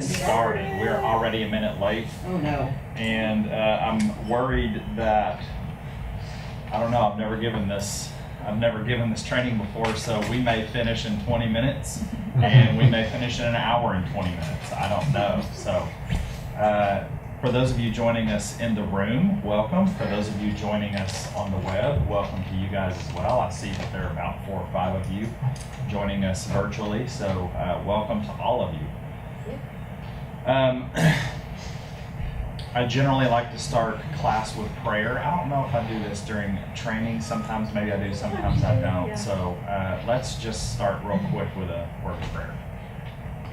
Started. We're already a minute late. Oh no. And I'm worried that, I don't know, I've never given this training before, so we may finish in 20 minutes and we may finish in an hour and 20 minutes. I don't know. So for those of you joining us in the room, welcome. For those of you joining us on the web, welcome to you guys as well. I see that there are about 4 or 5 of you joining us virtually, so welcome to all of you. I generally like to start class with prayer. I don't know if I do this during training. Sometimes maybe I do, sometimes I don't. So let's just start real quick with a word of prayer.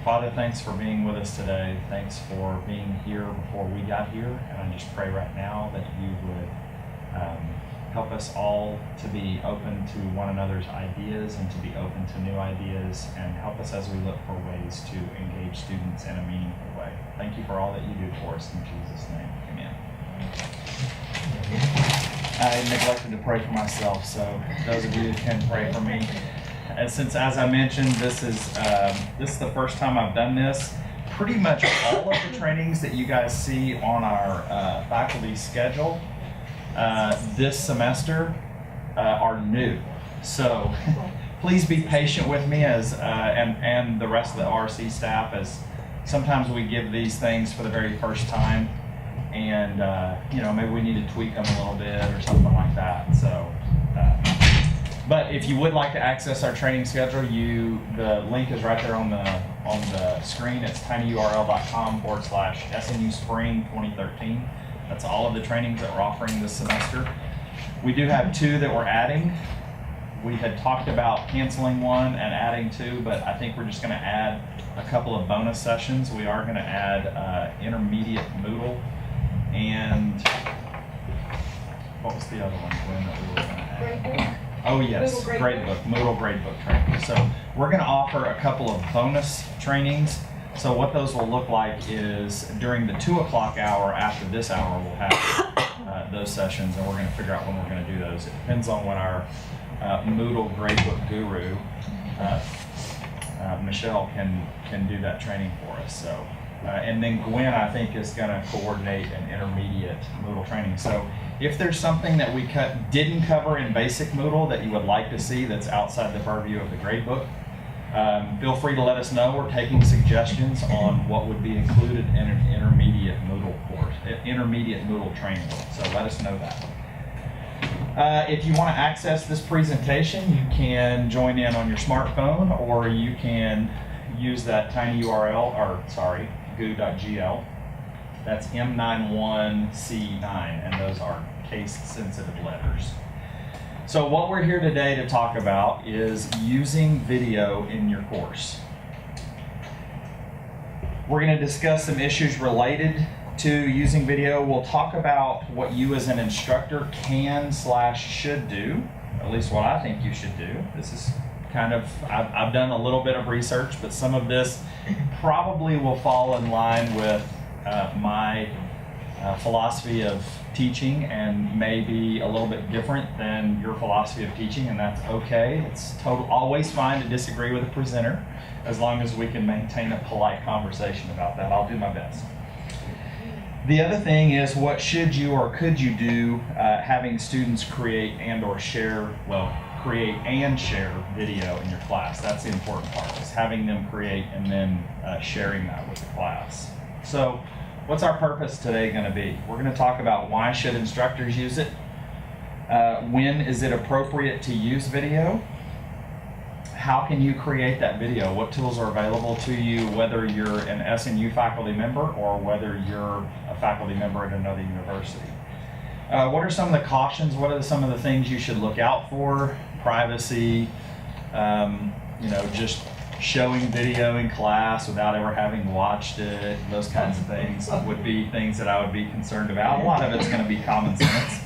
Father, thanks for being with us today. Thanks for being here before we got here. And I just pray right now that you would help us all to be open to one another's ideas and to be open to new ideas, and help us as we look for ways to engage students in a meaningful way. Thank you for all that you do for us. In Jesus' name, amen. I neglected to pray for myself, so those of you who can pray for me. And since, as I mentioned, this is the first time I've done this, pretty much all of the trainings that you guys see on our faculty schedule this semester are new. So please be patient with me as and the rest of the RC staff, as sometimes we give these things for the very first time, and maybe we need to tweak them a little bit or something like that. So but if you would like to access our training schedule, the link is right there on the screen. It's tinyurl.com/SNU Spring 2013. That's all of the trainings that we're offering this semester. We do have 2 that we're adding. We had talked about canceling 1 and adding 2, but I think we're just going to add a couple of bonus sessions. We are going to add intermediate Moodle, and what was the other one, Gwen, that we were going to add? Oh yes, Moodle Gradebook training. So we're going to offer a couple of bonus trainings. So what those will look like is during the 2 o'clock hour after this hour, we'll have those sessions, and we're going to figure out when we're going to do those. It depends on when our Moodle Gradebook guru, Michelle, can do that training for us. So, and then Gwen, I think, is going to coordinate an intermediate Moodle training. So if there's something that we didn't cover in basic Moodle that you would like to see that's outside the purview of the gradebook, feel free to let us know. We're taking suggestions on what would be included in an intermediate Moodle course, intermediate Moodle training. So let us know that. If you want to access this presentation, you can join in on your smartphone, or you can use that tiny URL, goo.gl. That's M91C9, and those are case-sensitive letters. So what we're here today to talk about is using video in your course. We're going to discuss some issues related to using video. We'll talk about what you as an instructor can/should do, at least what I think you should do. This is kind of, I've done a little bit of research, but some of this probably will fall in line with my philosophy of teaching, and maybe a little bit different than your philosophy of teaching, and that's okay. It's always fine to disagree with a presenter, as long as we can maintain a polite conversation about that. I'll do my best. The other thing is, what should you or could you do having students create and share video in your class? That's the important part, is having them create and then sharing that with the class. So what's our purpose today going to be? We're going to talk about why should instructors use it, when is it appropriate to use video, how can you create that video, what tools are available to you, whether you're an SNU faculty member or whether you're a faculty member at another university. What are some of the cautions, what are some of the things you should look out for, privacy, just showing video in class without ever having watched it, those kinds of things would be things that I would be concerned about. A lot of it's going to be common sense.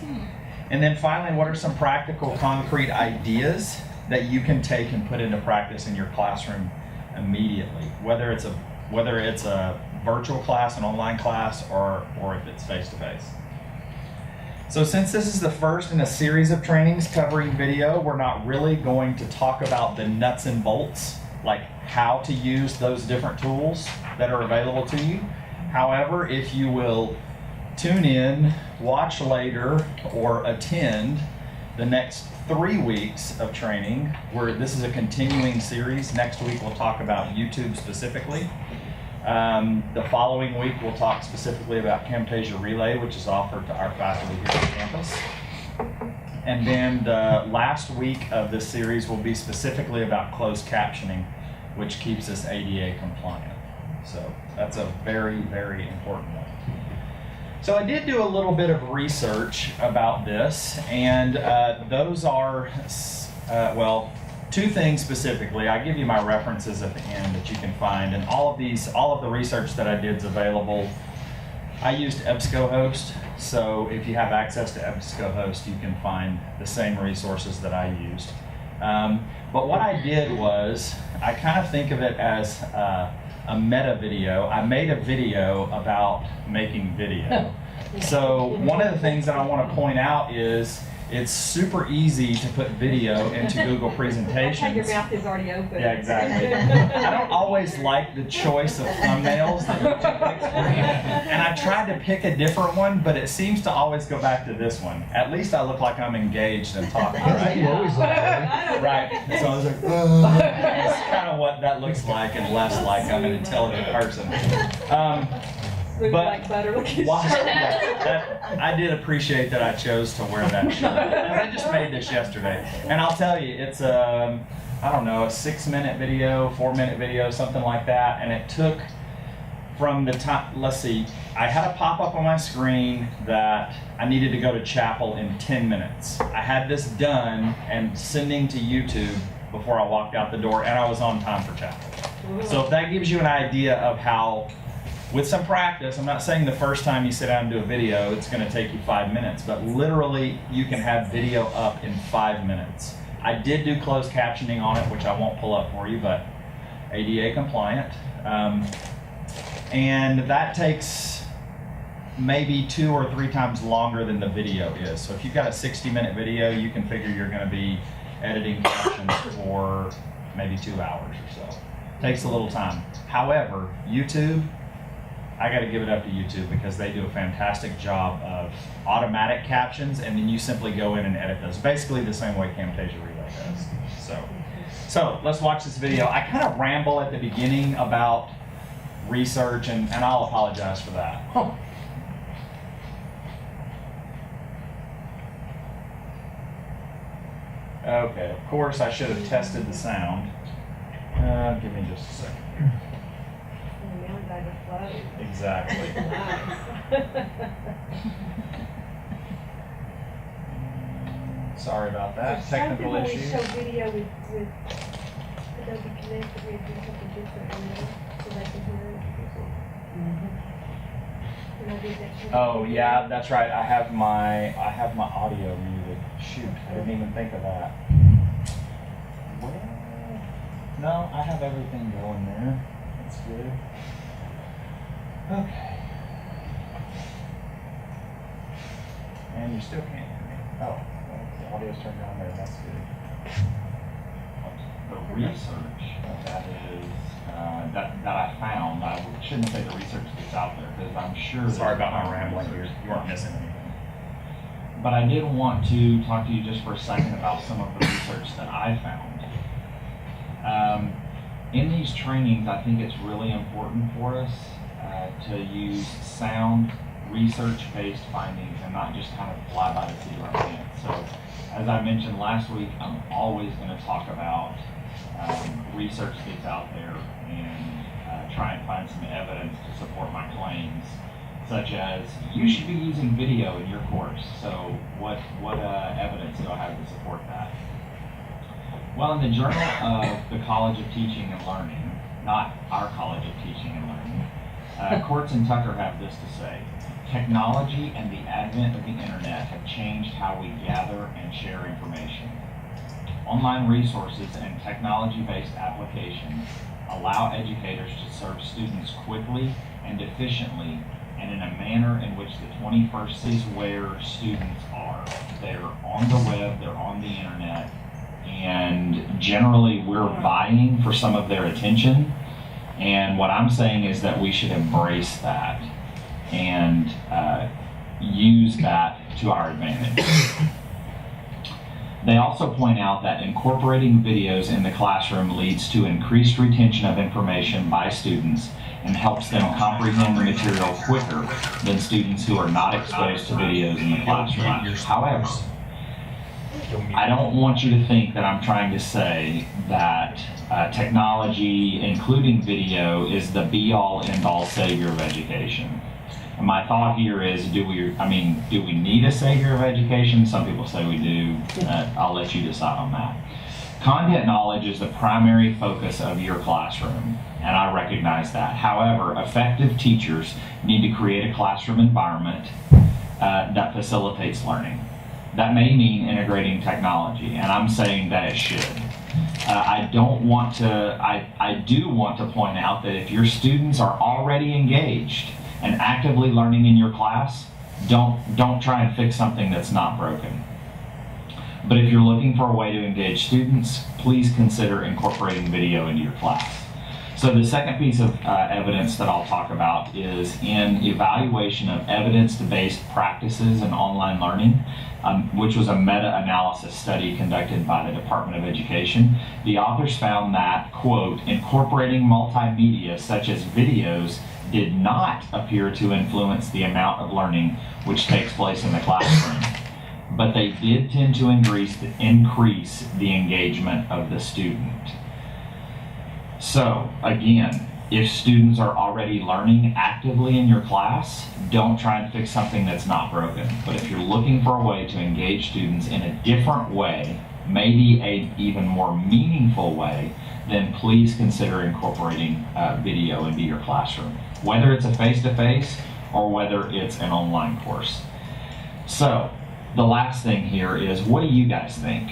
And then finally, what are some practical, concrete ideas that you can take and put into practice in your classroom immediately, whether it's a virtual class, an online class, or if it's face-to-face. So since this is the first in a series of trainings covering video, we're not really going to talk about the nuts and bolts, like how to use those different tools that are available to you. However, if you will tune in, watch later, or attend the next 3 weeks of training, where this is a continuing series. Next week we'll talk about YouTube specifically. The following week we'll talk specifically about Camtasia Relay, which is offered to our faculty here on campus. And then the last week of this series will be specifically about closed captioning, which keeps us ADA compliant. So that's a very, very important one. So I did do a little bit of research about this, and those are, well, 2 things specifically. I give you my references at the end that you can find, and all of the research that I did is available. I used EBSCOhost, so if you have access to EBSCOhost, you can find the same resources that I used. But what I did was, I kind of think of it as a meta video. I made a video about making video. So one of the things that I want to point out is it's super easy to put video into Google Presentations. Your mouth is already open. Yeah, exactly. I don't always like the choice of thumbnails that YouTube picks for me. And I tried to pick a different one, but it seems to always go back to this one. At least I look like I'm engaged and talking, right? You always look like Right. So I was like, that's kind of what that looks like, and less like I'm an intelligent person. But like butter, I did appreciate that I chose to wear that shirt. I just made this yesterday. And I'll tell you, it's I don't know, a 6-minute video, 4-minute video, something like that. And it took from the time, let's see, I had a pop-up on my screen that I needed to go to chapel in 10 minutes. I had this done and sending to YouTube before I walked out the door, and I was on time for chapel. So if that gives you an idea of how, with some practice, I'm not saying the first time you sit down and do a video, it's going to take you 5 minutes, but literally you can have video up in 5 minutes. I did do closed captioning on it, which I won't pull up for you, but ADA compliant. And that takes maybe 2 or 3 times longer than the video is. So if you've got a 60-minute video, you can figure you're going to be editing captions for maybe 2 hours or so. Takes a little time. However, YouTube, I got to give it up to YouTube because they do a fantastic job of automatic captions, and then you simply go in and edit those. Basically the same way Camtasia Relay does. So let's watch this video. I kind of ramble at the beginning about research, and I'll apologize for that. Okay, of course I should have tested the sound. Give me just a second. Exactly. Sorry about that. Technical issue. Show video with Adobe Connect, that we do something different, so they can hear it. Oh yeah, that's right. I have my audio muted. Shoot, I didn't even think of that. Well, no, I have everything going there. That's good. Okay. And you still can't hear me. Oh, well, the audio's turned down there. That's good. The research that is that I found. I shouldn't say the research that's out there because I'm sure. Sorry about my rambling here. You weren't missing anything. But I did want to talk to you just for a second about some of the research that I found. In these trainings, I think it's really important for us to use sound, research-based findings and not just kind of fly by the seat of our pants. So, as I mentioned last week, I'm always going to talk about research that's out there and try and find some evidence to support my claims, such as you should be using video in your course. So what evidence do I have to support that? Well, in the Journal of the College of Teaching and Learning, not our College of Teaching and Learning, Courts and Tucker have this to say: technology and the advent of the internet have changed how we gather and share information. Online resources and technology-based applications allow educators to serve students quickly and efficiently and in a manner in which the 21st century is where students are. They're on the web, they're on the internet, and generally we're vying for some of their attention. And what I'm saying is that we should embrace that and use that to our advantage. They also point out that incorporating videos in the classroom leads to increased retention of information by students and helps them comprehend the material quicker than students who are not exposed to videos in the classroom. However, I don't want you to think that I'm trying to say that technology, including video, is the be-all, end-all savior of education. And my thought here is, do we need a savior of education? Some people say we do. I'll let you decide on that. Content knowledge is the primary focus of your classroom, and I recognize that. However, effective teachers need to create a classroom environment that facilitates learning. That may mean integrating technology, and I'm saying that it should. I do want to point out that if your students are already engaged and actively learning in your class, don't try and fix something that's not broken. But if you're looking for a way to engage students, please consider incorporating video into your class. So the second piece of evidence that I'll talk about is in evaluation of evidence-based practices in online learning, which was a meta-analysis study conducted by the Department of Education. The authors found that, quote, incorporating multimedia such as videos did not appear to influence the amount of learning which takes place in the classroom, but they did tend to increase the engagement of the student. So again, if students are already learning actively in your class, don't try and fix something that's not broken. But if you're looking for a way to engage students in a different way, maybe an even more meaningful way, then please consider incorporating video into your classroom, whether it's a face-to-face or whether it's an online course. So the last thing here is, what do you guys think?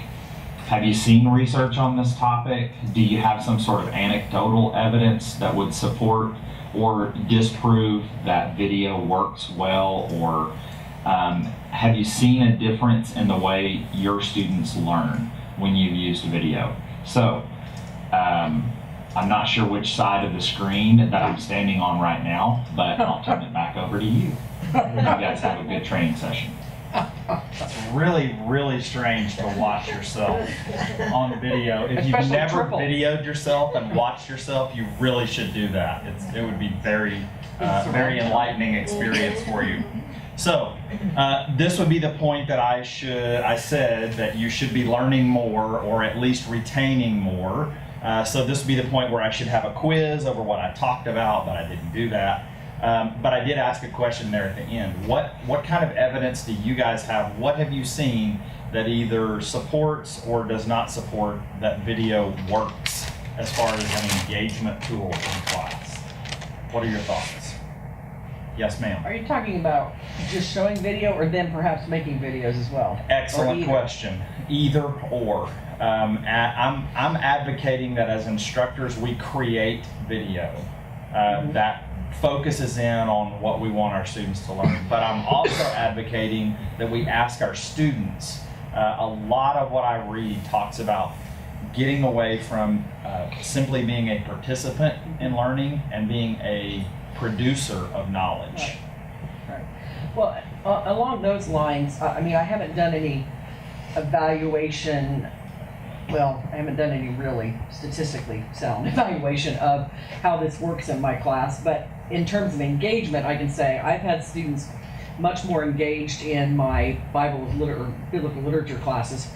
Have you seen research on this topic? Do you have some sort of anecdotal evidence that would support or disprove that video works well? Or have you seen a difference in the way your students learn when you've used video? So I'm not sure which side of the screen that I'm standing on right now, but I'll turn it back over to you. You guys have a good training session. It's really, really strange to watch yourself on video. If you've Especially never triple. videoed yourself and watched yourself, you really should do that. It would be very enlightening experience for you. So this would be the point that I said that you should be learning more, or at least retaining more. So this would be the point where I should have a quiz over what I talked about, but I didn't do that. But I did ask a question there at the end. What kind of evidence do you guys have? What have you seen that either supports or does not support that video works as far as an engagement tool in class? What are your thoughts? Yes, ma'am. Are you talking about just showing video, or then perhaps making videos as well? Excellent question. Either or. I'm advocating that as instructors we create video that focuses in on what we want our students to learn. But I'm also advocating that we ask our students. A lot of what I read talks about getting away from simply being a participant in learning and being a producer of knowledge. Right. Well, along those lines, I haven't done any evaluation. Well, I haven't done any really statistically sound evaluation of how this works in my class, but in terms of engagement, I can say I've had students much more engaged in my biblical literature classes.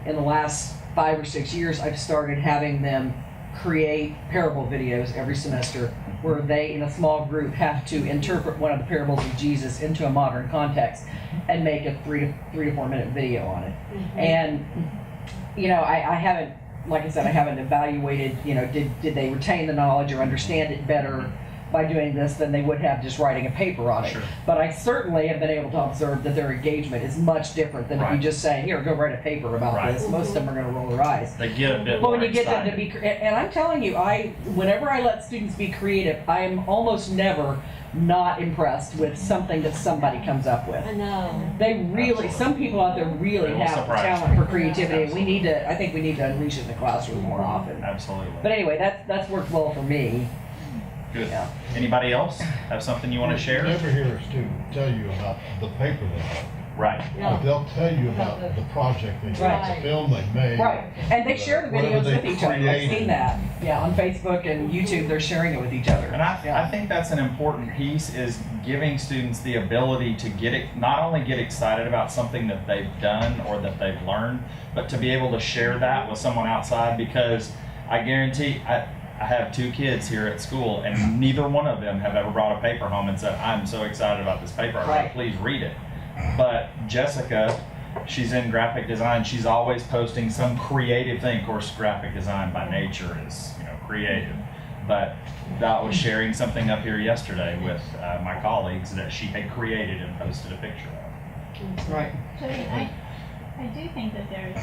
In the last 5 or 6 years, I've started having them create parable videos every semester where they, in a small group, have to interpret one of the parables of Jesus into a modern context and make a 3 to 4 minute video on it. And I haven't like I said, I haven't evaluated, did they retain the knowledge or understand it better by doing this than they would have just writing a paper on it. Sure. But I certainly have been able to observe that their engagement is much different than if you Right. just say, here, go write a paper about Right. this. Most of them are going to roll their eyes. They get a bit But more when you get them to excited. be, and I'm telling you, whenever I let students be creative, I am almost never not impressed with something that somebody comes up with. I know. They really, Absolutely. some people out there really They will have surprise talent you. for creativity. Absolutely. I think we need to unleash it in the classroom more often. Absolutely. But anyway, that's worked well for me. Good. Yeah. Anybody else have something you want to You share? never hear a student tell you about the paper they have. Right. But they'll tell you about the project they did, Right. the film they made. Right, and they share the Whatever videos they with each other. I've created. seen that. Yeah, on Facebook and YouTube, they're sharing it with each other. And I Yeah. think that's an important piece is giving students the ability to not only get excited about something that they've done or that they've learned, but to be able to share that with someone outside, because I guarantee I have 2 kids here at school and neither one of them have ever brought a paper home and said, I'm so excited about this paper, I wrote, Right. please read it. But Jessica, she's in graphic design, she's always posting some creative thing. Of course, graphic design by nature is, creative. But that was sharing something up here yesterday with my colleagues that she had created and posted a picture of. Right. So I do think that there's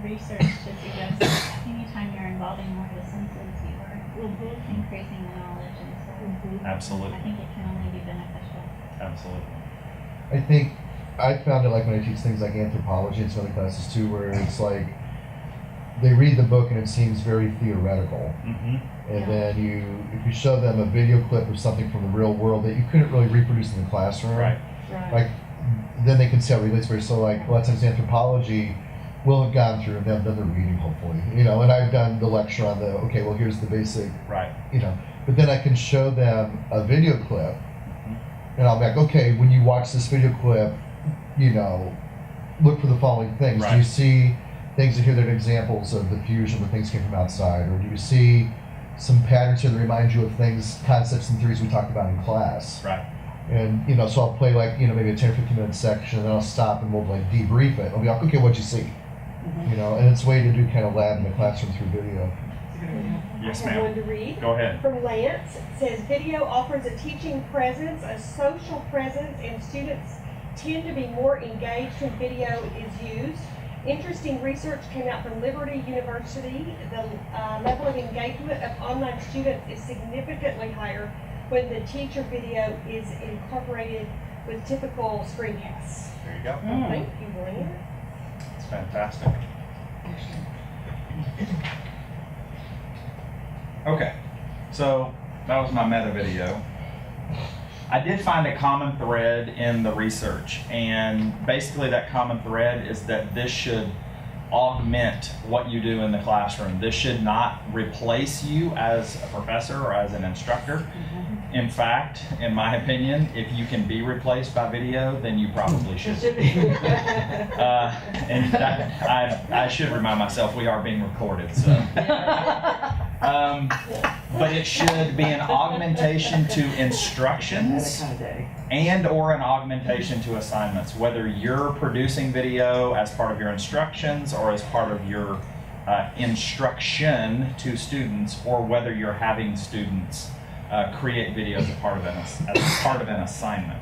research to suggest that anytime you're involving more of the senses, you are increasing the knowledge, and so Absolutely. I think it can only be beneficial. Absolutely. I think I found it like when I teach things like anthropology and some other classes too, where it's like they read the book and it seems very theoretical, Mm-hmm. and then if you show them a video clip of something from the real world that you couldn't really reproduce in the classroom, Right. like then they can see how it relates very. So like lots of times anthropology will have gone through and they've done the reading hopefully, and I've done the lecture on here's the basic, Right. but then I can show them a video clip and I'll be like, okay, when you watch this video clip, look for the following things. Right. Do you see things in here that are examples of the fusion where things came from outside? Or do you see some patterns here that remind you of things, concepts and theories we talked about in class? Right. And, so I'll play maybe a 10 or 15 minute section, and then I'll stop and we'll debrief it. I'll be like, okay, what'd you see? And it's a way to do kind of lab in the classroom through video. Yes, I have one ma'am. to read. Go ahead. From Lance, it says, video offers a teaching presence, a social presence, and students tend to be more engaged when video is used. Interesting research came out from Liberty University. The level of engagement of online students is significantly higher when the teacher video is incorporated with typical screencasts. There you go. Thank you, Lance. It's fantastic. Okay, so that was my meta video. I did find a common thread in the research, and basically that common thread is that this should augment what you do in the classroom. This should not replace you as a professor or as an instructor. In fact, in my opinion, if you can be replaced by video, then you probably should be. And that, I should remind myself we are being recorded, so. But it should be an augmentation to instructions Kind of day. and or an augmentation to assignments, whether you're producing video as part of your instructions or as part of your instruction to students, or whether you're having students create videos as part of an assignment.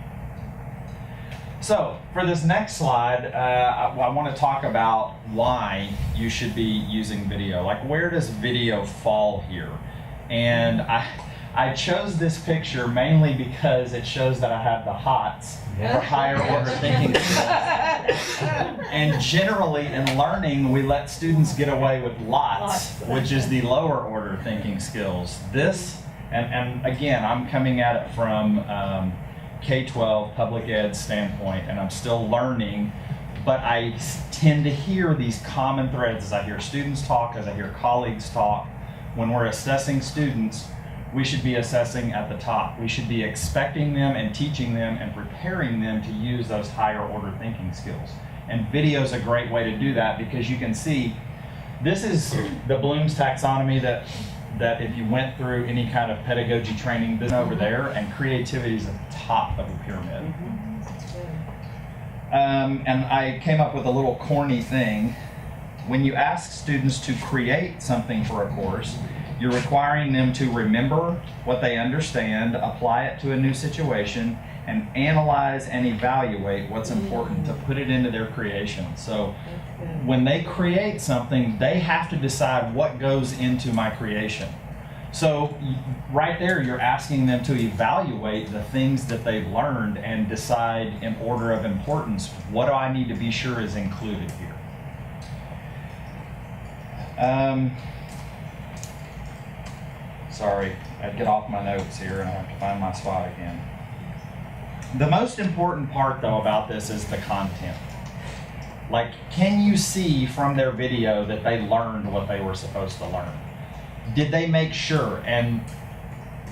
So for this next slide, I want to talk about why you should be using video. Like, where does video fall here? And I chose this picture mainly because it shows that I have the HOTS for higher order thinking skills. And generally in learning, we let students get away with LOTS, which is the lower order thinking skills. This, and again, I'm coming at it from K-12 public ed standpoint, and I'm still learning, but I tend to hear these common threads as I hear students talk, as I hear colleagues talk. When we're assessing students, we should be assessing at the top. We should be expecting them and teaching them and preparing them to use those higher order thinking skills. And video is a great way to do that, because you can see, this is the Bloom's taxonomy that if you went through any kind of pedagogy training, this over there, and creativity is at the top of the pyramid. And I came up with a little corny thing when you ask students to create something for a course, you're requiring them to remember what they understand, apply it to a new situation, and analyze and evaluate what's important to put it into their creation. So when they create something, they have to decide what goes into my creation. So right there, you're asking them to evaluate the things that they've learned and decide in order of importance, what do I need to be sure is included here? Sorry, I'd get off my notes here and I have to find my spot again. The most important part though about this is the content. Like, can you see from their video that they learned what they were supposed to learn? Did they make sure? And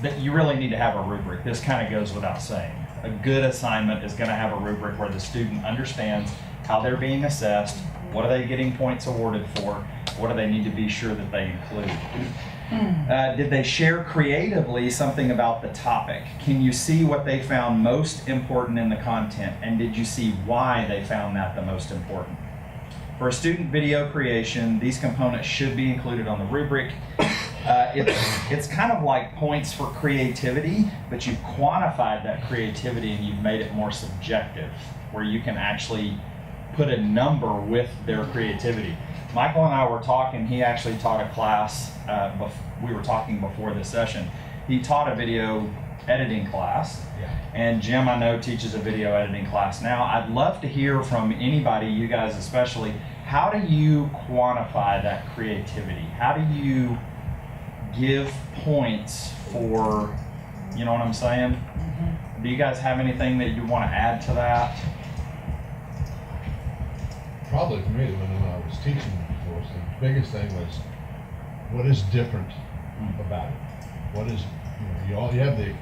that you really need to have a rubric. This kind of goes without saying. A good assignment is going to have a rubric where the student understands how they're being assessed, what are they getting points awarded for, what do they need to be sure that they include. Did they share creatively something about the topic? Can you see what they found most important in the content? And did you see why they found that the most important? For a student video creation, these components should be included on the rubric. It's kind of like points for creativity, but you've quantified that creativity and you've made it more subjective, where you can actually put a number with their creativity. Michael and I were talking, he actually taught a class, we were talking before this session. He taught a video editing class, and Jim, I know, teaches a video editing class now. I'd love to hear from anybody, you guys especially, how do you quantify that creativity? How do you give points for, you know what I'm saying? Do you guys have anything that you want to add to that? Probably for me, when I was teaching the course, the biggest thing was, what is different about it? What is, you have the,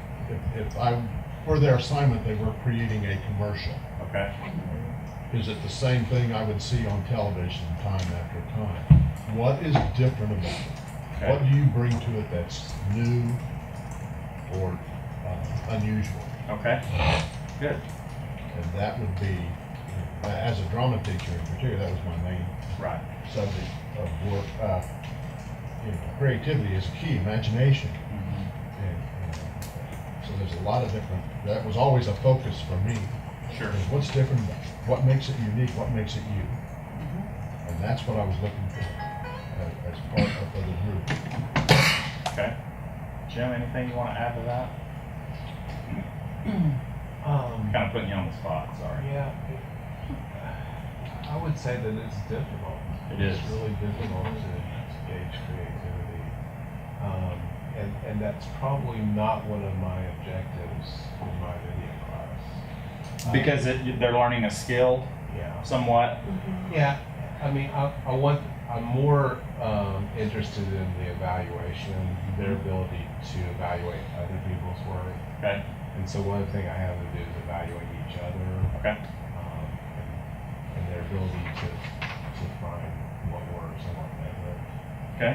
for their assignment, they were creating a commercial. Okay. Is it the same thing I would see on television time after time? What is different about it? Okay. What do you bring to it that's new or unusual? Okay, good. And that would be, as a drama teacher in particular, that was my main Right. subject of work. Creativity is key, imagination. And, so there's a lot of different, that was always a focus for me. Sure. Is what's different, what makes it unique, what makes it you. And that's what I was looking for as part of the group. Okay. Jim, anything you want to add to that? Kind of putting you on the spot, sorry. Yeah, I would say that it's difficult. It is. It's really difficult to gauge creativity. And that's probably not one of my objectives in my video class. Because they're learning a skill Yeah. somewhat. Yeah, I mean, I'm more interested in the evaluation, their ability to evaluate other people's work. Okay. And so one thing I have to do is evaluate each other. Okay. And their ability to find what works and what doesn't. Okay.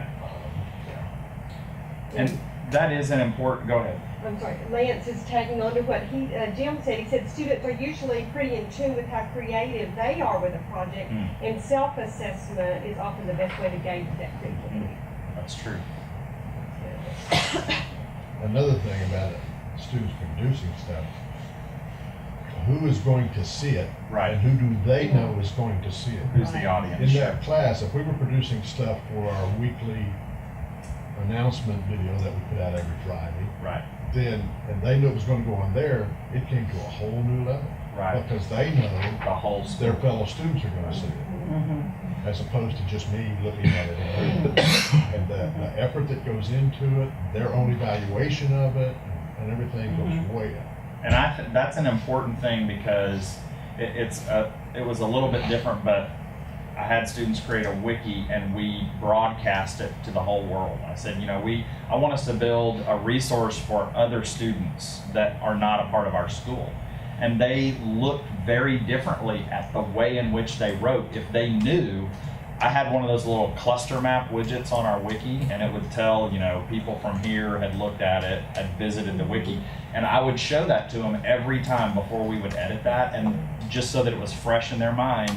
Yeah. And that is an important, go ahead. I'm sorry, Lance is tagging on to what Jim said. He said students are usually pretty in tune with how creative they are with a project, and self-assessment is often the best way to gauge that creativity. That's true. Another thing about it, students producing stuff, who is going to see it? Right. And who do they know is going to see it? Who's the audience? In that class, if we were producing stuff for our weekly announcement video that we put out every Friday, Right. then, and they knew it was going to go on there, it came to a whole new level. Right. Because they know The whole their school. fellow students are going to see it, as opposed to just me looking at it. And the effort that goes into it, their own evaluation of it, and everything goes way up. And that's an important thing because it was a little bit different, but I had students create a wiki and we broadcast it to the whole world. I said, I want us to build a resource for other students that are not a part of our school. And they looked very differently at the way in which they wrote. If they knew, I had one of those little cluster map widgets on our wiki, and it would tell, people from here had looked at it, had visited the wiki. And I would show that to them every time before we would edit that, and just so that it was fresh in their mind.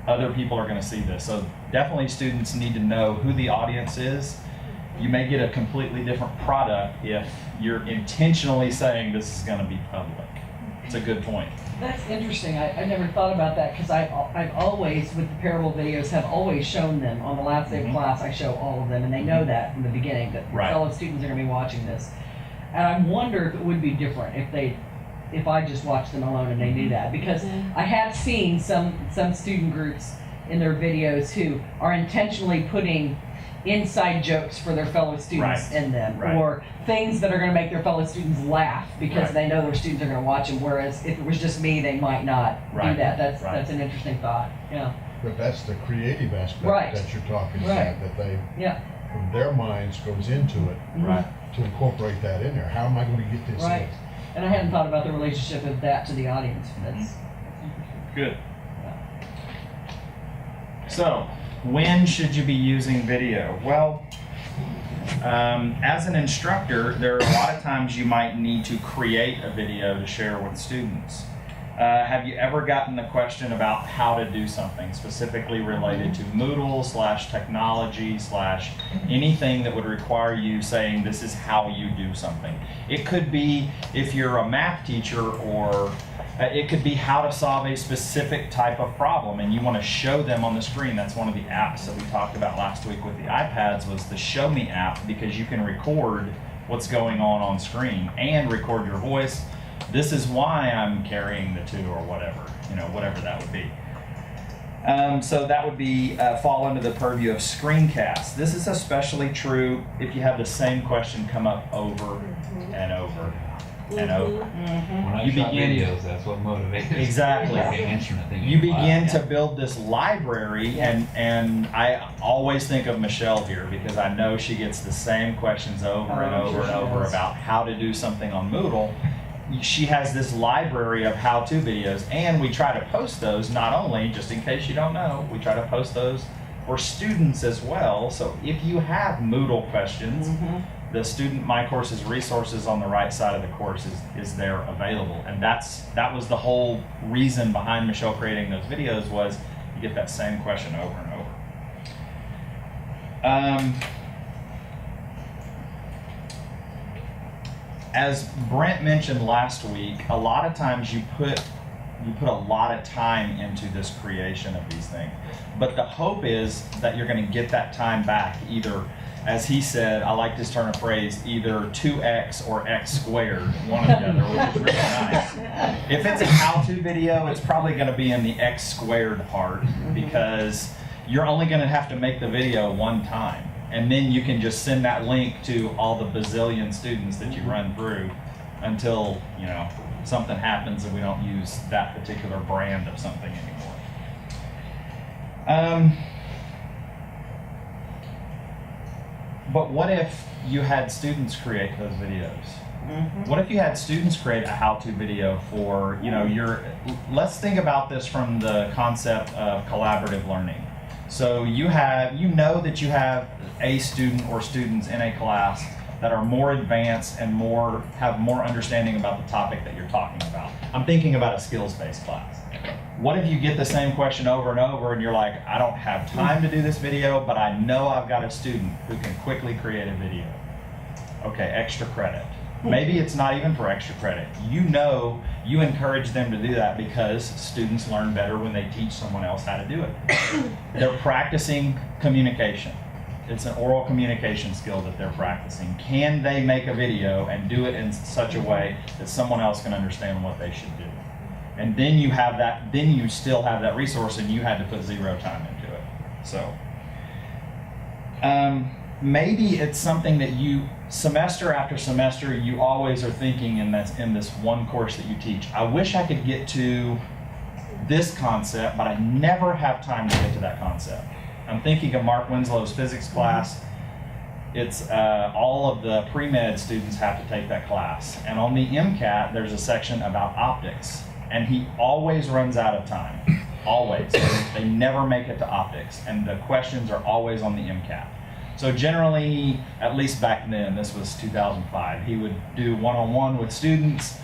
other people are going to see this. So definitely students need to know who the audience is. You may get a completely different product if you're intentionally saying this is going to be public. It's a good point. That's interesting. I never thought about that because I've always, with the parable videos, have always shown them. On the last day of class, I show all of them, and they know that from the beginning that Right. fellow students are going to be watching this. And I wonder if it would be different if I just watched them alone and they knew that, because I have seen some student groups in their videos who are intentionally putting inside jokes for their fellow students Right. in them, Right. or things that are going to make their fellow students laugh because Right. they know their students are going to watch them. Whereas if it was just me, they might not Right. do that. That's Right. an interesting thought. Yeah. But that's the creative aspect Right. that you're talking Right. about, that they, Yeah. from their minds goes into it Right. to incorporate that in there. How am I going to get this Right. in? And I hadn't thought about the relationship of that to the audience. That's interesting. Good. So, when should you be using video? Well, as an instructor, there are a lot of times you might need to create a video to share with students. Have you ever gotten the question about how to do something specifically related to Moodle / technology / anything that would require you saying this is how you do something? It could be if you're a math teacher, or it could be how to solve a specific type of problem and you want to show them on the screen. That's one of the apps that we talked about last week with the iPads, was the Show Me app, because you can record what's going on screen and record your voice. This is why I'm carrying the 2, or whatever, whatever that would be. So that would be fall under the purview of screencast. This is especially true if you have the same question come up over and over and over. When I You shot begin- videos, that's what motivated me. Exactly. Like an instrument thing You in begin class. to build this library, and I always think of Michelle here because I know she gets the same questions over and Oh, over sure and she over does. about how to do something on Moodle. She has this library of how-to videos, and we try to post those, not only, just in case you don't know, we try to post those for students as well. So if you have Moodle questions, the Student My Courses resources on the right side of the course is there available. And that was the whole reason behind Michelle creating those videos, was you get that same question over and over. As Brent mentioned last week, a lot of times you put a lot of time into this creation of these things. But the hope is that you're going to get that time back, either, as he said, I like this turn of phrase, either 2x or x squared, one or the other, which is really nice. If it's a how-to video, it's probably going to be in the x squared part, because you're only going to have to make the video one time. And then you can just send that link to all the bazillion students that you run through until, something happens and we don't use that particular brand of something anymore. But what if you had students create those videos? What if you had students create a how-to video for, let's think about this from the concept of collaborative learning. So you know that you have a student or students in a class that are more advanced and have more understanding about the topic that you're talking about. I'm thinking about a skills-based class. What if you get the same question over and over and you're like, I don't have time to do this video, but I know I've got a student who can quickly create a video. Okay, extra credit. Maybe it's not even for extra credit. You encourage them to do that because students learn better when they teach someone else how to do it. They're practicing communication. It's an oral communication skill that they're practicing. Can they make a video and do it in such a way that someone else can understand what they should do? And then you still have that resource, and you had to put 0 time into it. So maybe it's something that you, semester after semester, you always are thinking in this one course that you teach. I wish I could get to this concept, but I never have time to get to that concept. I'm thinking of Mark Winslow's physics class. It's all of the pre-med students have to take that class. And on the MCAT, there's a section about optics. And he always runs out of time. Always. They never make it to optics. And the questions are always on the MCAT. So generally, at least back then, this was 2005, he would do one-on-one with students.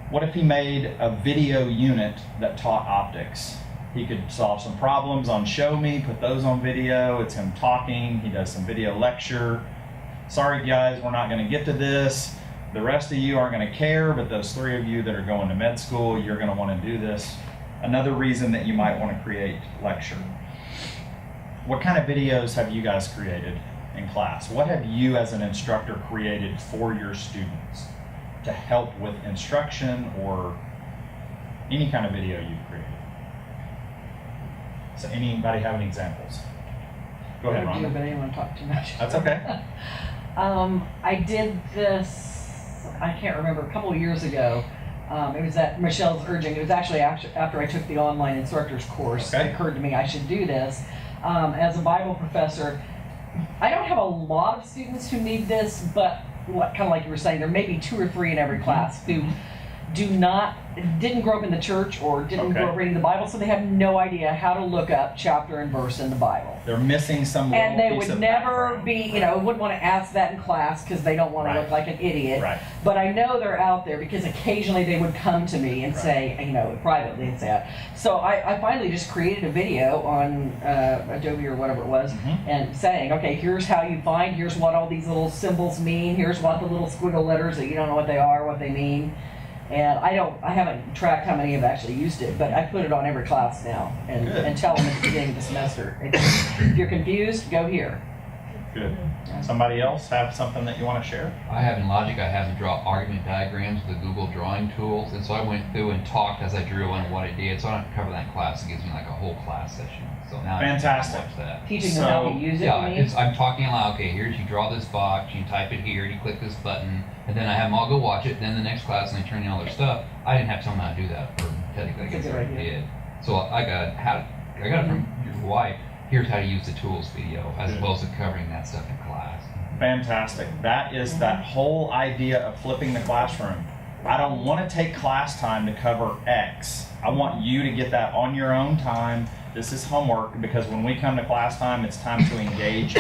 What if he made a video unit that taught optics? He could solve some problems on Show Me, put those on video. It's him talking. He does some video lecture. Sorry guys, we're not going to get to this. The rest of you aren't going to care, but those 3 of you that are going to med school, you're going to want to do this. Another reason that you might want to create lecture. What kind of videos have you guys created in class? What have you as an instructor created for your students to help with instruction or any kind of video you've created? So anybody have any examples? Go ahead, I do, Rhonda. but I didn't want to talk too much. That's okay. I did this, I can't remember, a couple of years ago. It was at Michelle's urging. It was actually after I took the online instructors course. Okay. It occurred to me I should do this. As a Bible professor, I don't have a lot of students who need this, but kind of like you were saying, there may be 2 or 3 in every class who didn't grow up in the church or didn't grow up reading the Bible, so they have no idea how to look up chapter and verse in the Bible. They're missing some little And they piece would of never background. be, wouldn't want to ask that in class because they don't want to Right. look like an idiot. Right. But I know they're out there because occasionally they would come to me and Right. say, privately and say that. So I finally just created a video on Adobe or whatever it was Mhm. and saying, okay, here's how you find, here's what all these little symbols mean, here's what the little squiggle letters that you don't know what they are, what they mean. And I haven't tracked how many have actually used it, but I put it on every class now and Good. tell them at the beginning of the semester. If you're confused, go here. Good. Somebody else have something that you want to share? I have in Logic, I have to draw argument diagrams with the Google drawing tools, and so I went through and talked as I drew on what I did, so I don't have to cover that in class. It gives me like a whole class session. So now Fantastic. I can watch that. Teaching them how So, to use it, Yeah, you mean? I'm talking aloud. Okay, here's you draw this box, you type it here, you click this button, and then I have them all go watch it. Then the next class, and they turn in all their stuff. I didn't have to tell them how to do that, or technically, I That's guess a I good idea. did. So I got it from your wife. Here's how to use the tools video, as Good. opposed to covering that stuff in class. Fantastic. That is that whole idea of flipping the classroom. I don't want to take class time to cover X. I want you to get that on your own time. This is homework because when we come to class time, it's time to engage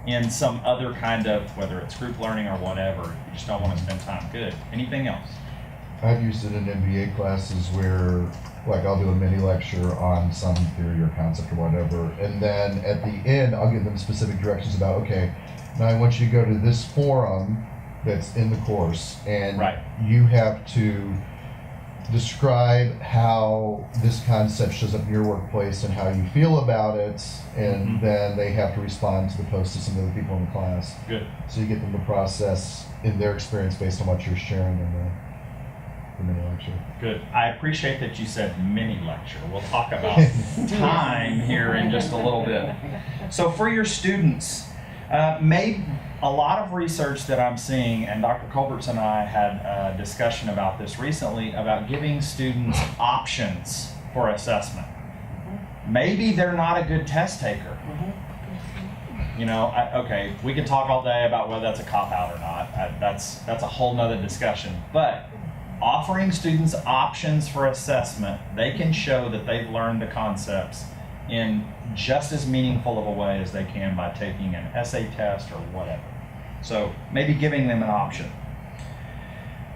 in some other kind of, whether it's group learning or whatever. You just don't want to spend time. Good. Anything else? I've used it in MBA classes where, like, I'll do a mini lecture on some theory or concept or whatever, and then at the end, I'll give them specific directions about, okay, now I want you to go to this forum that's in the course, and Right. you have to describe how this concept shows up in your workplace and how you feel about it, and Mhm. then they have to respond to the post of some of the people in the class. Good. So you get them to process in their experience based on what you're sharing in the mini lecture. Good. I appreciate that you said mini lecture. We'll talk about time here in just a little bit. So for your students, made a lot of research that I'm seeing, and Dr. Culberts and I had a discussion about this recently, about giving students options for assessment. Maybe they're not a good test taker. Okay, we can talk all day about whether that's a cop-out or not. That's a whole nother discussion. But offering students options for assessment, they can show that they've learned the concepts in just as meaningful of a way as they can by taking an essay test or whatever. So maybe giving them an option.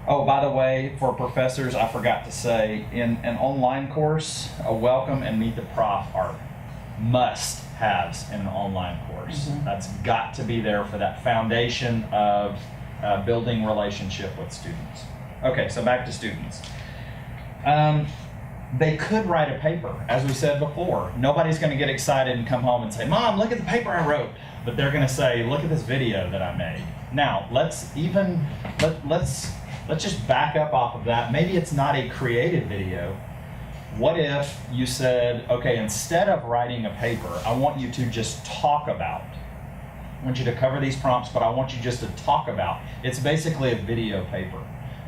Oh, by the way, for professors, I forgot to say, in an online course, a welcome and meet the prof are must-haves in an online course. That's got to be there for that foundation of building relationship with students. Okay, so back to students. They could write a paper, as we said before. Nobody's going to get excited and come home and say, "Mom, look at the paper I wrote." But they're going to say, "Look at this video that I made." Now, let's just back up off of that. Maybe it's not a created video. What if you said, "Okay, instead of writing a paper, I want you to just talk about. I want you to cover these prompts, but I want you just to talk about." It's basically a video paper.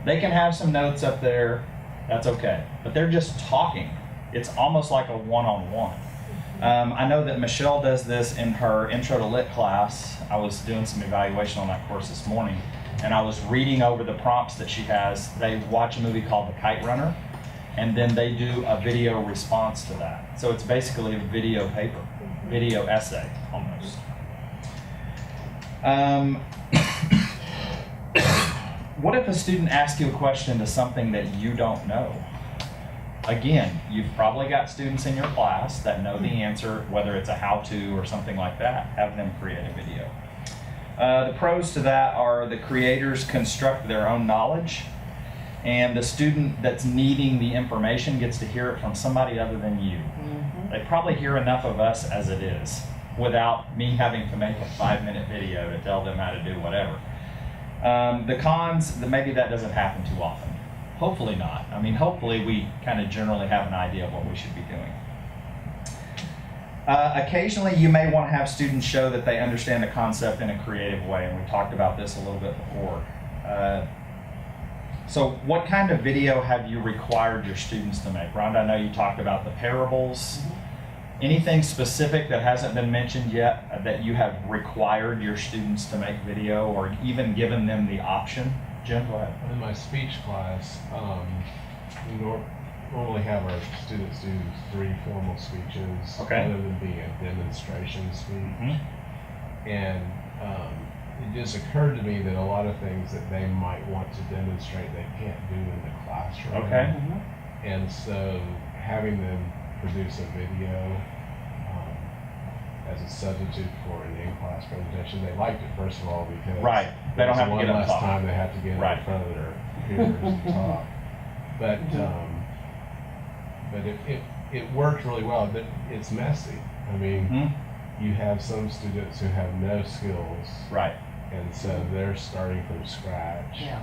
They can have some notes up there. That's okay. But they're just talking. It's almost like a one-on-one. I know that Michelle does this in her Intro to Lit class. I was doing some evaluation on that course this morning, and I was reading over the prompts that she has. They watch a movie called The Kite Runner, and then they do a video response to that. So it's basically a video paper, video essay, almost. What if a student asks you a question to something that you don't know? again, you've probably got students in your class that know the answer, whether it's a how-to or something like that. Have them create a video. The pros to that are the creators construct their own knowledge, and the student that's needing the information gets to hear it from somebody other than you. They probably hear enough of us as it is without me having to make a 5-minute video to tell them how to do whatever. The cons, maybe that doesn't happen too often. Hopefully not. I mean, hopefully we kind of generally have an idea of what we should be doing. Occasionally you may want to have students show that they understand the concept in a creative way, and we talked about this a little bit before. So what kind of video have you required your students to make? Rhonda, I know you talked about the parables. Anything specific that hasn't been mentioned yet that you have required your students to make video, or even given them the option? Jim, go ahead. In my speech class, we normally have our students do 3 formal speeches, Okay. one of them being a demonstration speech. And it just occurred to me that a lot of things that they might want to demonstrate they can't do in the classroom. Okay. And so having them produce a video as a substitute for an in-class presentation, they liked it, first of all, because Right. They don't have to one get up less top. time they have to get Right. in front of their computers and talk. But it worked really well. But it's messy. I mean, you have some students who have no skills, Right. and so they're starting from scratch. Yeah.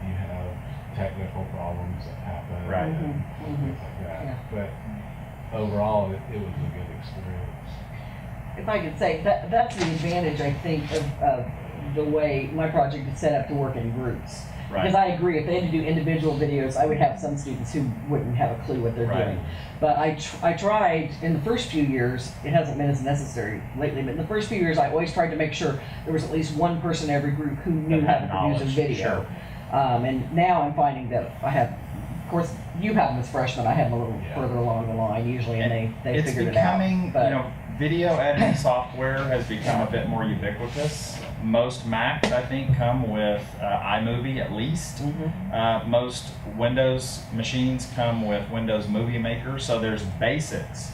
You have technical problems that happen, Right. and things like that. But overall, it was a good experience. If I could say, that's the advantage, I think, of the way my project is set up to work in groups. Because I agree, if they had to do individual videos, I would have some students who wouldn't have a clue what they're doing. But I tried, in the first few years, it hasn't been as necessary lately, but in the first few years, I always tried to make sure there was at least one person in every group who knew how to produce a video. And now I'm finding that I have, of course, you have them as freshmen, I have them a little further along the line usually, and they figured it out. It's becoming, video editing software has become a bit more ubiquitous. Most Macs, I think, come with iMovie at least. Most Windows machines come with Windows Movie Maker, so there's basics.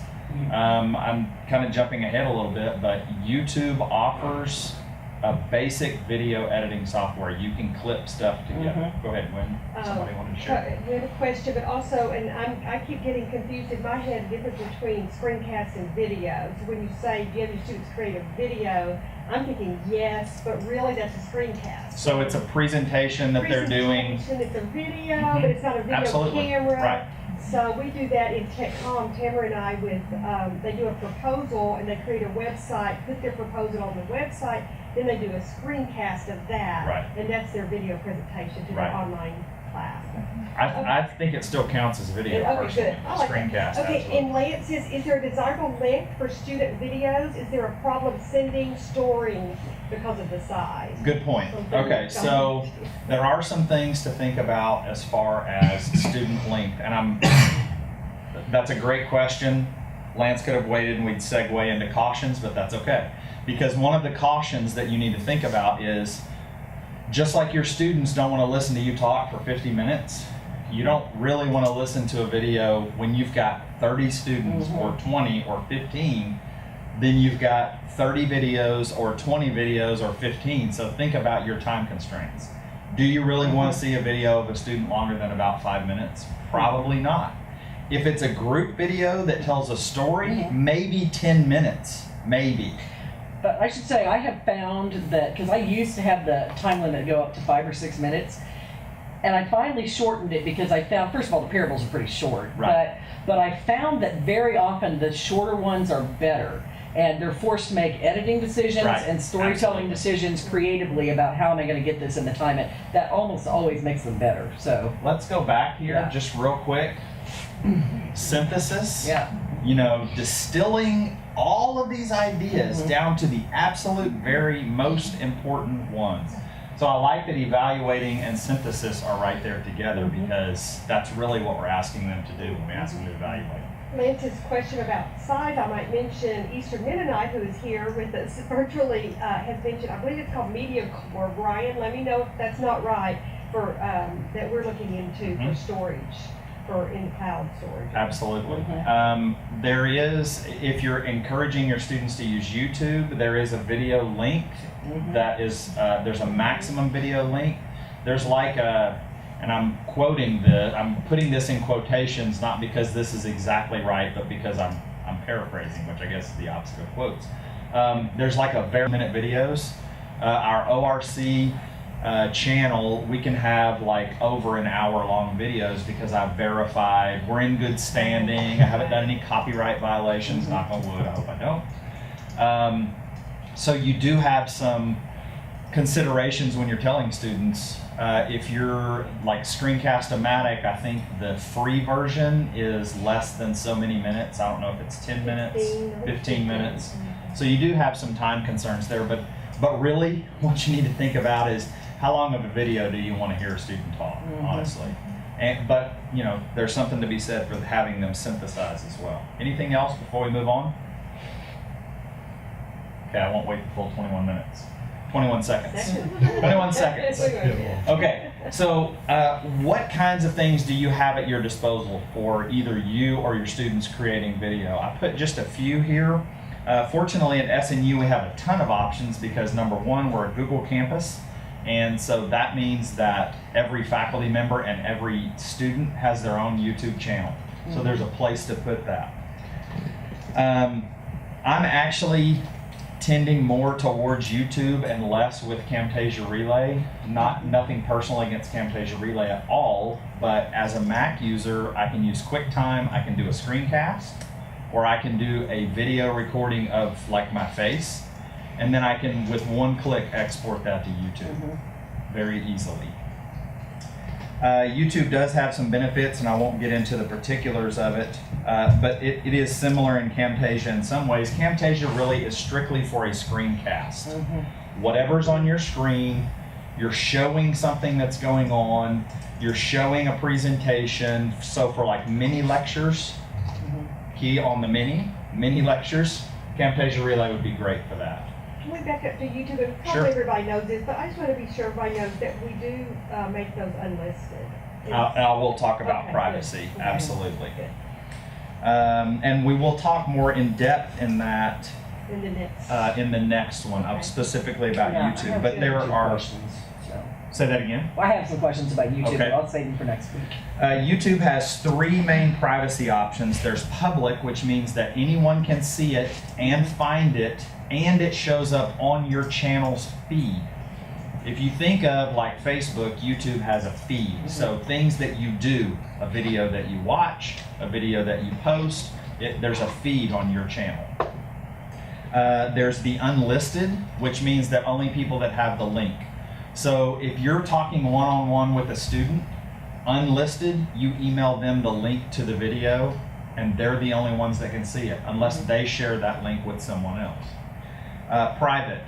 I'm kind of jumping ahead a little bit, but YouTube offers a basic video editing software. You can clip stuff together. Go ahead, Gwen. Somebody wanted to share. We have a question, but also, and I keep getting confused in my head, the difference between screencasts and videos. When you say you have your students create a video, I'm thinking yes, but really that's a screencast. So it's a presentation that they're doing. It's a video, but it's not a video Absolutely. camera. Right. So we do that in TechCom, Tamara and I, with, they do a proposal and they create a website, put their proposal on the website, then they do a screencast of that. Right. And that's their video presentation to Right. their online class. I think it still counts as a video. Okay, personally. good. I like that. Screencast. Okay, absolutely. and Lance says, is there a desirable length for student videos? Is there a problem sending, storing because of the size? Good point. Okay, so there are some things to think about as far as student length, and that's a great question. Lance could have waited and we'd segue into cautions, but that's okay. Because one of the cautions that you need to think about is, just like your students don't want to listen to you talk for 50 minutes, you don't really want to listen to a video when you've got 30 students or 20 or 15, then you've got 30 videos or 20 videos or 15. So think about your time constraints. Do you really want to see a video of a student longer than about 5 minutes? Probably not. If it's a group video that tells a story, maybe 10 minutes, maybe. But I should say, I have found that, because I used to have the time limit go up to 5 or 6 minutes, and I finally shortened it because I found, first of all, the parables are pretty short, Right. but I found that very often the shorter ones are better, and they're forced to make editing decisions Right. and storytelling decisions creatively about how am I going to get this in the time. That almost always makes them better. So Let's go back here Yeah. just real quick. Synthesis. yeah, You know, distilling all of these ideas down to the absolute very most important ones. So I like that evaluating and synthesis are right there together because that's really what we're asking them to do when we ask them to evaluate. Lance's question about size, I might mention Eastern Mennonite, who is here with us virtually, has mentioned, I believe it's called MediaCore. Brian, let me know if that's not right, for that we're looking into for storage. for in cloud storage. Absolutely. Mhm. There is, if you're encouraging your students to use YouTube, there is a video link that is, there's a maximum video link. There's like a, and I'm putting this in quotations, not because this is exactly right, but because I'm paraphrasing, which I guess is the opposite of quotes. There's like a very minute videos. Our ORC channel, we can have like over an hour long videos because I've verified we're in good standing. I haven't done any copyright violations, knock on wood, I hope I don't. So you do have some considerations when you're telling students. If you're like Screencast-O-Matic, I think the free version is less than so many minutes. I don't know if it's 10 minutes, 15 minutes. So you do have some time concerns there, but really what you need to think about is how long of a video do you want to hear a student talk, honestly. But you know, there's something to be said for having them synthesize as well. Anything else before we move on? Okay, I won't wait the full 21 minutes. 21 seconds. 21 seconds. Okay, so what kinds of things do you have at your disposal for either you or your students creating video? I put just a few here. Fortunately at SNU we have a ton of options because number one, we're a Google campus, and so that means that every faculty member and every student has their own YouTube channel. So there's a place to put that. I'm actually tending more towards YouTube and less with Camtasia Relay. Nothing personal against Camtasia Relay at all, but as a Mac user, I can use QuickTime, I can do a screencast, or I can do a video recording of like my face, and then I can, with one click, export that to YouTube very easily. YouTube does have some benefits, and I won't get into the particulars of it, but it is similar in Camtasia in some ways. Camtasia really is strictly for a screencast. Whatever's on your screen, you're showing something that's going on, you're showing a presentation. So for like mini lectures, key on the mini lectures, Camtasia Relay would be great for that. Can we back up to YouTube? And probably Sure. everybody knows this, but I just want to be sure everybody knows that we do make those unlisted. I will talk about Okay, privacy, good. absolutely. Good. And we will talk more in depth in that In the next. one, Okay. specifically about Yeah, I YouTube. have But there YouTube are, questions, so. say that again? Well, I have some questions about YouTube, Okay. but I'll save them for next week. YouTube has three main privacy options. There's public, which means that anyone can see it and find it, and it shows up on your channel's feed. If you think of like Facebook, YouTube has a feed. So things that you do, a video that you watch, a video that you post, there's a feed on your channel. There's the unlisted, which means that only people that have the link. So if you're talking one-on-one with a student, unlisted, you email them the link to the video, and they're the only ones that can see it, unless they share that link with someone else. Private,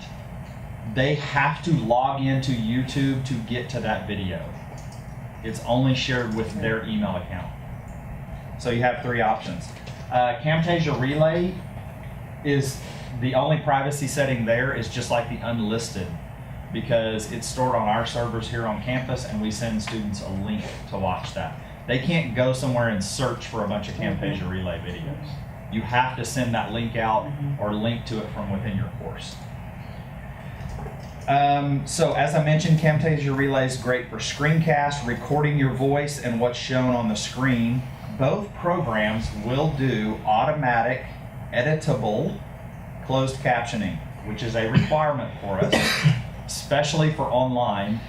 they have to log into YouTube to get to that video. It's only shared with their email account. So you have three options. Camtasia Relay is the only privacy setting there is just like the unlisted, because it's stored on our servers here on campus, and we send students a link to watch that. They can't go somewhere and search for a bunch of Camtasia Relay videos. You have to send that link out or link to it from within your course. So as I mentioned, Camtasia Relay is great for screencast, recording your voice and what's shown on the screen. Both programs will do automatic, editable, closed captioning, which is a requirement for us, especially for online.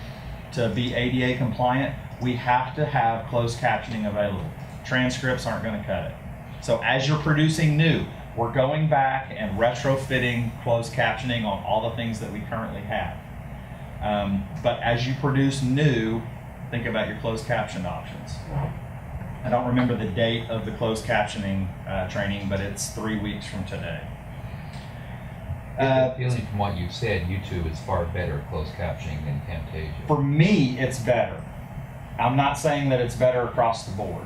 To be ADA compliant, we have to have closed captioning available. Transcripts aren't going to cut it. So as you're producing new, we're going back and retrofitting closed captioning on all the things that we currently have. But as you produce new, think about your closed captioned options. I don't remember the date of the closed captioning training, but it's 3 weeks from today. Feeling from what you've said, YouTube is far better at closed captioning than Camtasia. For me, it's better. I'm not saying that it's better across the board,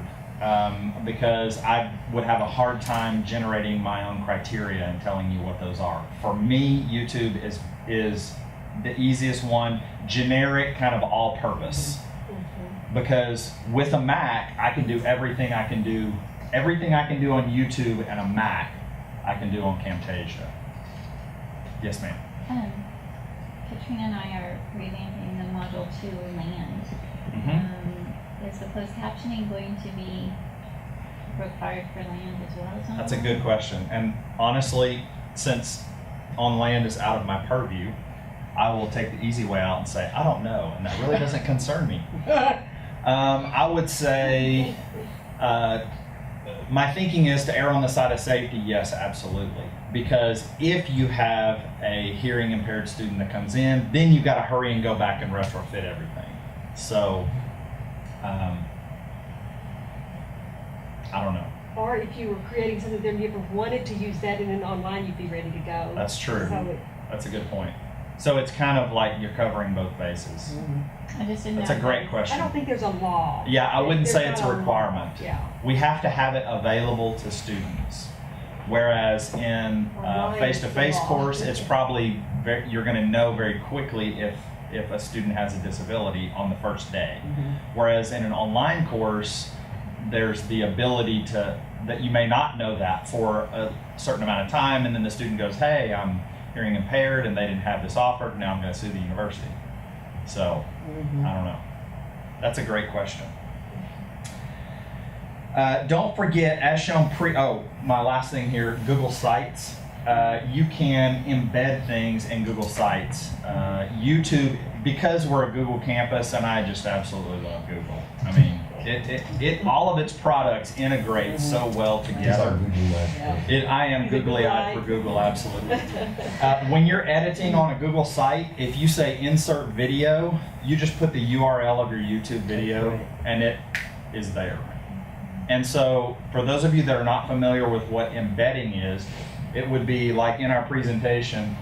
because I would have a hard time generating my own criteria and telling you what those are. For me, YouTube is the easiest one, generic, kind of all-purpose. because with a Mac, I can do everything I can do on YouTube and a Mac, I can do on Camtasia. Yes, ma'am. Katrina and I are revamping the Module 2 land. Is the closed captioning going to be required for land as well as on That's a land? good question. And honestly, since on land is out of my purview, I will take the easy way out and say, I don't know, and that really doesn't concern me. I would say, my thinking is to err on the side of safety, yes, absolutely. Because if you have a hearing impaired student that comes in, then you've got to hurry and go back and retrofit everything. So, I don't know. Or if you were creating something that you ever wanted to use that in an online, you'd be ready to go. That's true. So That's a good point. So it's kind of like you're covering both bases. I just didn't know. That's a great I question. don't think there's a law. Yeah, I wouldn't There's say it's a not law. requirement. Yeah. We have to have it available to students. Whereas in Online, face-to-face it's the law. course, it's probably you're going to know very quickly if a student has a disability on the first day. Whereas in an online course, there's the ability that you may not know that for a certain amount of time, and then the student goes, hey, I'm hearing impaired and they didn't have this offered, now I'm going to sue the university. So, I don't know. That's a great question. Don't forget, as shown my last thing here, Google Sites. You can embed things in Google Sites. YouTube, because we're a Google campus, and I just absolutely love Google. I mean, it all of its products integrate so well It's our together. Google Live. I am googly-eyed for Google, absolutely. When you're editing on a Google site, if you say insert video, you just put the URL of your YouTube video, and it is there. And so, for those of you that are not familiar with what embedding is, it would be like in our presentation,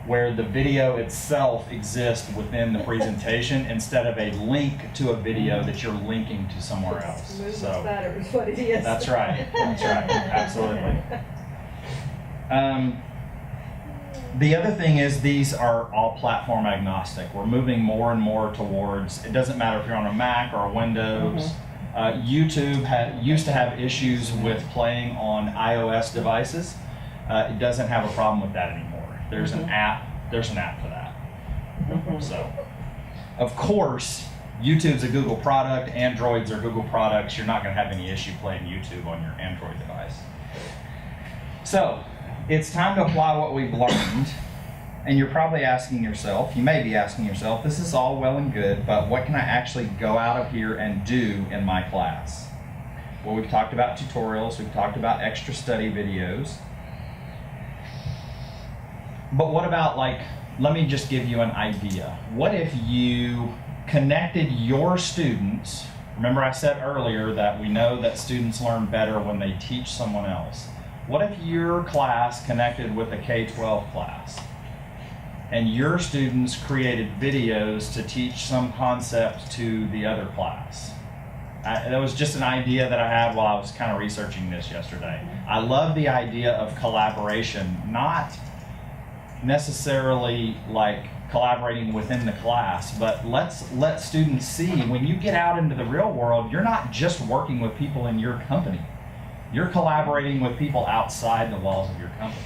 where the video itself exists within the presentation instead of a link to a video that you're linking to somewhere else. Smooth as So butter is what it is. that's right. That's right. Absolutely. The other thing is these are all platform agnostic. We're moving more and more towards, it doesn't matter if you're on a Mac or a Windows. YouTube used to have issues with playing on iOS devices. It doesn't have a problem with that anymore. There's an app for that. So, of course, YouTube's a Google product, Androids are Google products. You're not going to have any issue playing YouTube on your Android device. So, it's time to apply what we've learned. And you're probably asking yourself, you may be asking yourself, this is all well and good, but what can I actually go out of here and do in my class? Well, we've talked about tutorials, we've talked about extra study videos. But what about, let me just give you an idea. What if you connected your students? Remember I said earlier that we know that students learn better when they teach someone else. What if your class connected with a K-12 class? And your students created videos to teach some concept to the other class? That was just an idea that I had while I was kind of researching this yesterday. I love the idea of collaboration, not necessarily like collaborating within the class, but let's let students see when you get out into the real world, you're not just working with people in your company. You're collaborating with people outside the walls of your company.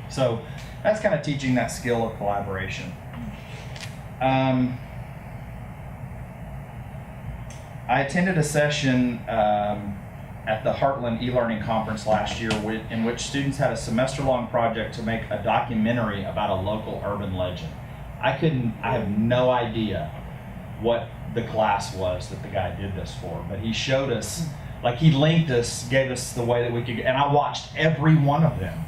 So that's kind of teaching that skill of collaboration. I attended a session at the Heartland e-learning conference last year in which students had a semester-long project to make a documentary about a local urban legend. I have no idea what the class was that the guy did this for, but he showed us, he linked us, gave us the way that we could, and I watched every one of them.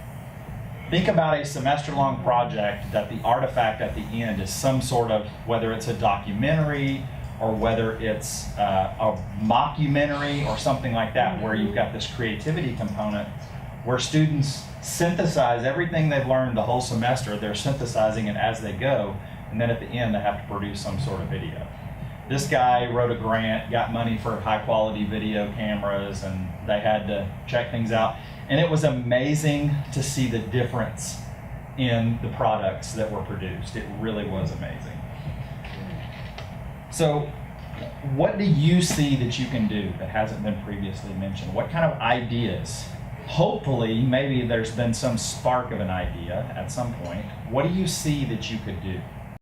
Think about a semester-long project that the artifact at the end is some sort of, whether it's a documentary or whether it's a mockumentary or something like that, where you've got this creativity component where students synthesize everything they've learned the whole semester, they're synthesizing it as they go, and then at the end they have to produce some sort of video. This guy wrote a grant, got money for high-quality video cameras, and they had to check things out. And it was amazing to see the difference in the products that were produced. It really was amazing. So what do you see that you can do that hasn't been previously mentioned? What kind of ideas? Hopefully, maybe there's been some spark of an idea at some point. What do you see that you could do?